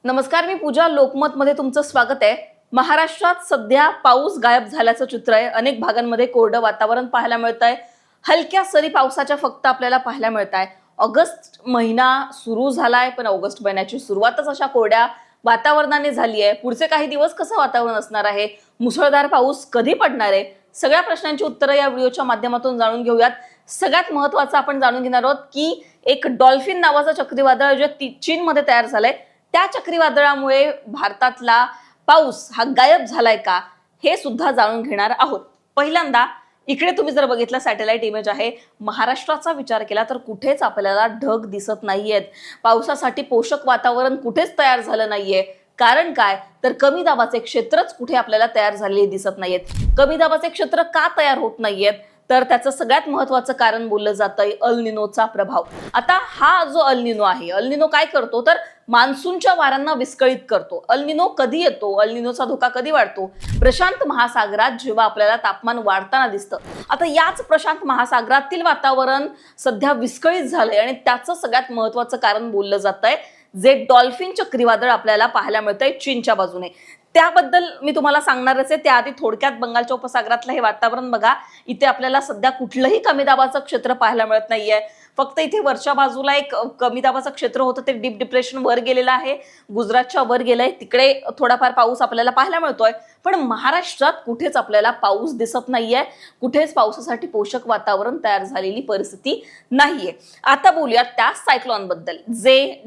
नमस्कार, मी पूजा. लोकमत मध्ये तुमचं स्वागत आहे. महाराष्ट्रात सध्या पाऊस गायब झाल्याचं चित्र आहे. अनेक भागांमध्ये कोरडं वातावरण पाहायला मिळतंय. हलक्या सरी पावसाच्या फक्त आपल्याला पाहायला मिळताय. ऑगस्ट महिना सुरू झालाय, पण ऑगस्ट महिन्याची सुरुवातच अशा कोरड्या वातावरणाने झाली आहे. पुढचे काही दिवस कसं वातावरण असणार आहे? मुसळधार पाऊस कधी पडणार आहे? सगळ्या प्रश्नांची उत्तरं या व्हिडिओच्या माध्यमातून जाणून घेऊयात. सगळ्यात महत्त्वाचं आपण जाणून घेणार आहोत की एक डॉल्फिन नावाचं चक्रीवादळ जे चीनमध्ये तयार झालंय, त्या चक्रीवादळामुळे भारतातला पाऊस हा गायब झालाय का, हे सुद्धा जाणून घेणार आहोत. पहिल्यांदा इकडे तुम्ही जर बघितलं, सॅटेलाइट इमेज आहे. महाराष्ट्राचा विचार केला तर कुठेच आपल्याला ढग दिसत नाहीयेत. पावसासाठी पोषक वातावरण कुठेच तयार झालं नाहीये. कारण काय, तर कमी दाबाचे क्षेत्रच कुठे आपल्याला तयार झालेले दिसत नाहीयेत. कमी दाबाचे क्षेत्र का तयार होत नाहीयेत, तर त्याचं सगळ्यात महत्त्वाचं कारण बोललं जातंय अल निनोचा प्रभाव. आता हा जो अल निनो आहे, अल निनो काय करतो तर मान्सूनच्या वाऱ्यांना विस्कळीत करतो. अल निनो कधी येतो, अल निनोचा धोका कधी वाढतो? प्रशांत महासागरात जेव्हा आपल्याला तापमान वाढताना दिसतं. आता याच प्रशांत महासागरातील वातावरण सध्या विस्कळीत झालंय आणि त्याचं सगळ्यात महत्त्वाचं कारण बोललं जातंय जे डॉल्फिन चक्रीवादळ आपल्याला पाहायला मिळतंय चीनच्या बाजूने. त्याबद्दल मी तुम्हाला सांगणारच आहे. त्याआधी थोडक्यात बंगालच्या उपसागरातलं हे वातावरण बघा. इथे आपल्याला सध्या कुठलंही कमी दाबाचं क्षेत्र पाहायला मिळत नाहीये. फक्त इथे वरच्या बाजूला एक कमी दाबाचं क्षेत्र होतं, ते डीप डिप्रेशन वर गेलेलं आहे, गुजरातच्या वर गेलंय. तिकडे थोडाफार पाऊस आपल्याला पाहायला मिळतोय. पण महाराष्ट्रात कुठेच आपल्याला पाऊस दिसत नाहीये. कुठेच पावसासाठी पोषक वातावरण तयार झालेली परिस्थिती नाहीये. आता बोलूयात त्या सायक्लॉन बद्दल, जे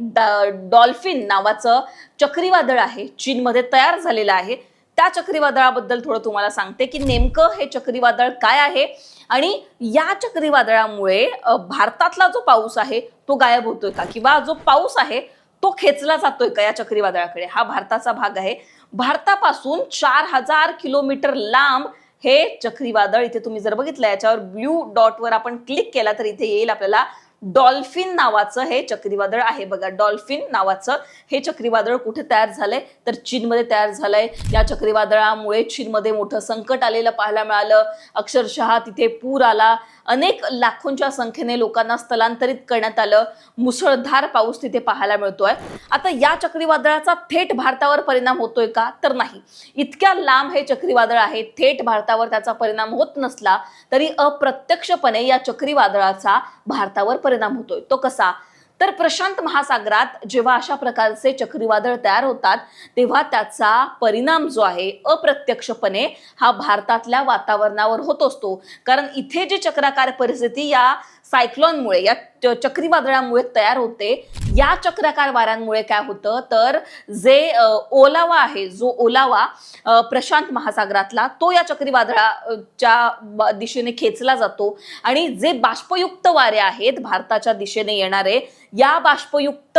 डॉल्फिन नावाचं चक्रीवादळ आहे, चीनमध्ये तयार झालेलं आहे. त्या चक्रीवादळाबद्दल थोडं तुम्हाला सांगते की नेमकं हे चक्रीवादळ काय आहे आणि या चक्रीवादळामुळे भारतातला जो पाऊस आहे तो गायब होतोय का, किंवा जो पाऊस आहे तो खेचला जातोय का या चक्रीवादळाकडे. हा भारताचा भाग आहे. भारतापासून 4000 किलोमीटर लांब हे चक्रीवादळ. इथे तुम्ही जर बघितलं, याच्यावर ब्ल्यू डॉटवर आपण क्लिक केला तर इथे येईल आपल्याला डॉल्फिन नावाचं हे चक्रीवादळ आहे. बघा, डॉल्फिन नावाचं हे चक्रीवादळ कुठे तयार झालंय तर चीनमध्ये तयार झालंय. या चक्रीवादळामुळे चीनमध्ये मोठं संकट आलेलं पाहायला मिळालं. अक्षरशः तिथे पूर आला. अनेक लाखोंच्या संख्येने लोकांना स्थलांतरित करण्यात आलं. मुसळधार पाऊस तिथे पाहायला मिळतोय. आता या चक्रीवादळाचा थेट भारतावर परिणाम होतोय का, तर नाही. इतक्या लांब हे चक्रीवादळ आहे. थेट भारतावर त्याचा परिणाम होत नसला तरी अप्रत्यक्षपणे या चक्रीवादळाचा भारतावर परिणाम होतोय. तो कसा, तर प्रशांत महासागरात जेव्हा अशा प्रकारचे चक्रीवादळ तयार होतात तेव्हा त्याचा परिणाम जो आहे अप्रत्यक्षपणे हा भारतातल्या वातावरणावर होत असतो. कारण इथे जी चक्राकार परिस्थिती या सायक्लॉनमुळे, या चक्रीवादळामुळे तयार होते, या चक्राकार वाऱ्यांमुळे काय होतं तर जे ओलावा आहे, जो ओलावा प्रशांत महासागरातला, तो या चक्रीवादळाच्या दिशेने खेचला जातो आणि जे बाष्पयुक्त वारे आहेत भारताच्या दिशेने येणारे, या बाष्पयुक्त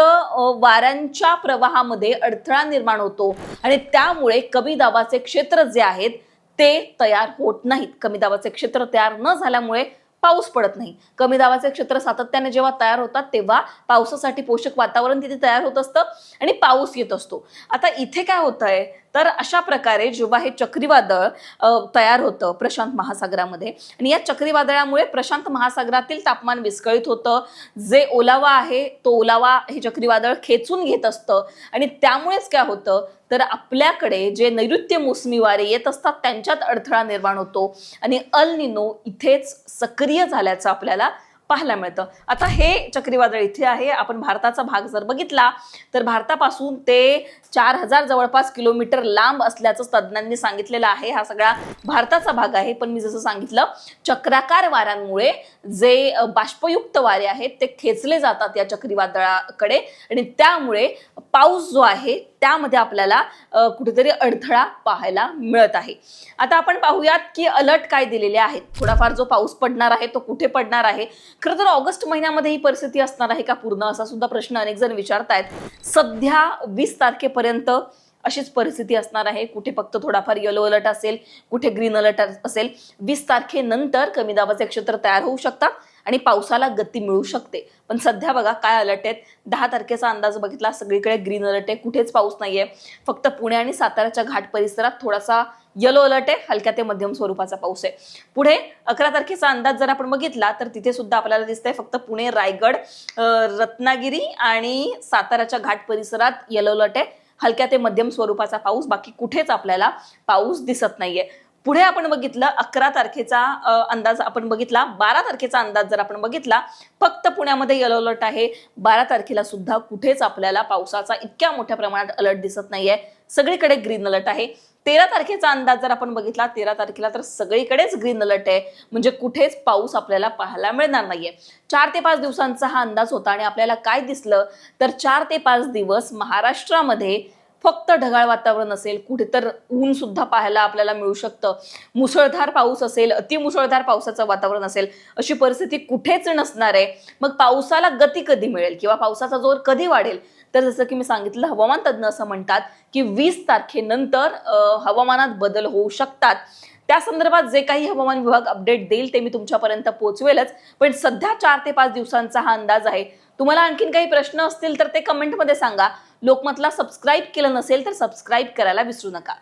वाऱ्यांच्या प्रवाहामध्ये अडथळा निर्माण होतो आणि त्यामुळे कमी दाबाचे क्षेत्र जे आहेत ते तयार होत नाहीत. कमी दाबाचे क्षेत्र तयार न झाल्यामुळे पाऊस पडत नाही. कमी दाबाचे क्षेत्र सातत्याने जेव्हा तयार होतात तेव्हा पावसासाठी पोषक वातावरण तिथे तयार होत असतं आणि पाऊस येत असतो. आता इथे काय होतंय तर अशा प्रकारे जेव्हा हे चक्रीवादळ तयार होतं प्रशांत महासागरामध्ये आणि या चक्रीवादळामुळे प्रशांत महासागरातील तापमान विस्कळीत होतं. जे ओलावा आहे तो ओलावा हे चक्रीवादळ खेचून घेत असतं आणि त्यामुळेच काय होतं तर आपल्याकडे जे नैऋत्य मोसमी वारे येत असतात त्यांच्यात अडथळा निर्माण होतो आणि अल निनो इथेच सक्रिय झाल्याचं आपल्याला पाहायला मिळतं. आता हे चक्रीवादळ इथे आहे. आपण भारताचा भाग जर बघितला तर भारतापासून ते 4000 जवळपास किलोमीटर लांब असल्याचं तज्ज्ञांनी सांगितलेलं आहे. हा सगळा भारताचा भाग आहे. पण मी जसं सांगितलं, चक्राकार वाऱ्यांमुळे जे बाष्पयुक्त वारे आहेत ते खेचले जातात या चक्रीवादळाकडे आणि त्यामुळे पाऊस जो आहे त्यामध्ये आपल्याला कुठेतरी अडथळा पाहायला मिळत आहे. आता आपण पाहूयात की अलर्ट काय दिलेले आहेत. थोडाफार जो पाऊस पडणार आहे तो कुठे पडणार आहे. खरं तर ऑगस्ट महिन्यामध्ये ही परिस्थिती असणार आहे का पूर्ण, असा सुद्धा प्रश्न अनेक जण विचारतायत. सध्या 20 तारखेपर्यंत अशीच परिस्थिती असणार आहे. कुठे फक्त थोडाफार येलो अलर्ट असेल, कुठे ग्रीन अलर्ट असेल. 20 तारखेनंतर कमी दाबाचे क्षेत्र तयार होऊ शकतात आणि पावसाला गती मिळू शकते. पण सध्या बघा काय अलर्ट आहेत. 10 तारखेचा अंदाज बघितला, सगळीकडे ग्रीन अलर्ट आहे, कुठेच पाऊस नाहीये. फक्त पुणे आणि साताऱ्याच्या घाट परिसरात थोडासा येलो अलर्ट आहे, हलक्या ते मध्यम स्वरूपाचा पाऊस आहे. पुढे 11 तारखेचा अंदाज जर आपण बघितला तर तिथे सुद्धा आपल्याला दिसतंय फक्त पुणे, रायगड, रत्नागिरी आणि साताऱ्याच्या घाट परिसरात येलो अलर्ट आहे. हलक्या ते मध्यम स्वरूपाचा पाऊस, बाकी कुठेच आपल्याला पाऊस दिसत नाहीये. पुढे आपण बघितलं 11 तारखेचा अंदाज आपण बघितला, 12 तारखेचा अंदाज जर आपण बघितला, फक्त पुण्यामध्ये येलो अलर्ट आहे. 12 तारखेला सुद्धा कुठेच आपल्याला पावसाचा इतक्या मोठ्या प्रमाणात अलर्ट दिसत नाहीये, सगळीकडे ग्रीन अलर्ट आहे. 13 तारखेचा अंदाज जर आपण बघितला, 13 तारखेला तर सगळीकडेच ग्रीन अलर्ट आहे, म्हणजे कुठेच पाऊस आपल्याला पाहायला मिळणार नाहीये. 4 ते 5 दिवसांचा हा अंदाज होता आणि आपल्याला काय दिसलं तर 4 ते 5 दिवस महाराष्ट्रामध्ये फक्त ढगाळ वातावरण असेल, कुठे तर ऊन सुद्धा पाहायला आपल्याला मिळू शकतं, मुसळधार पाऊस असेल, अतिमुसळधार पावसाचं वातावरण असेल, अशी परिस्थिती कुठेच नसणार आहे. मग पावसाला गती कधी मिळेल किंवा पावसाचा जोर कधी वाढेल, तर जसं की मी सांगितलं, हवामान तज्ज्ञ असं म्हणतात की 20 तारखेनंतर हवामानात बदल होऊ शकतात. त्या संदर्भात जे काही हवामान विभाग अपडेट देईल ते मी तुमच्यापर्यंत पोहोचवेलच, पण सध्या 4 ते 5 दिवसांचा हा अंदाज आहे. तुम्हाला आणखीन काही प्रश्न असतील तर ते कमेंटमध्ये सांगा. लोकमतला सबस्क्राईब केलं नसेल तर सबस्क्राईब करायला विसरू नका.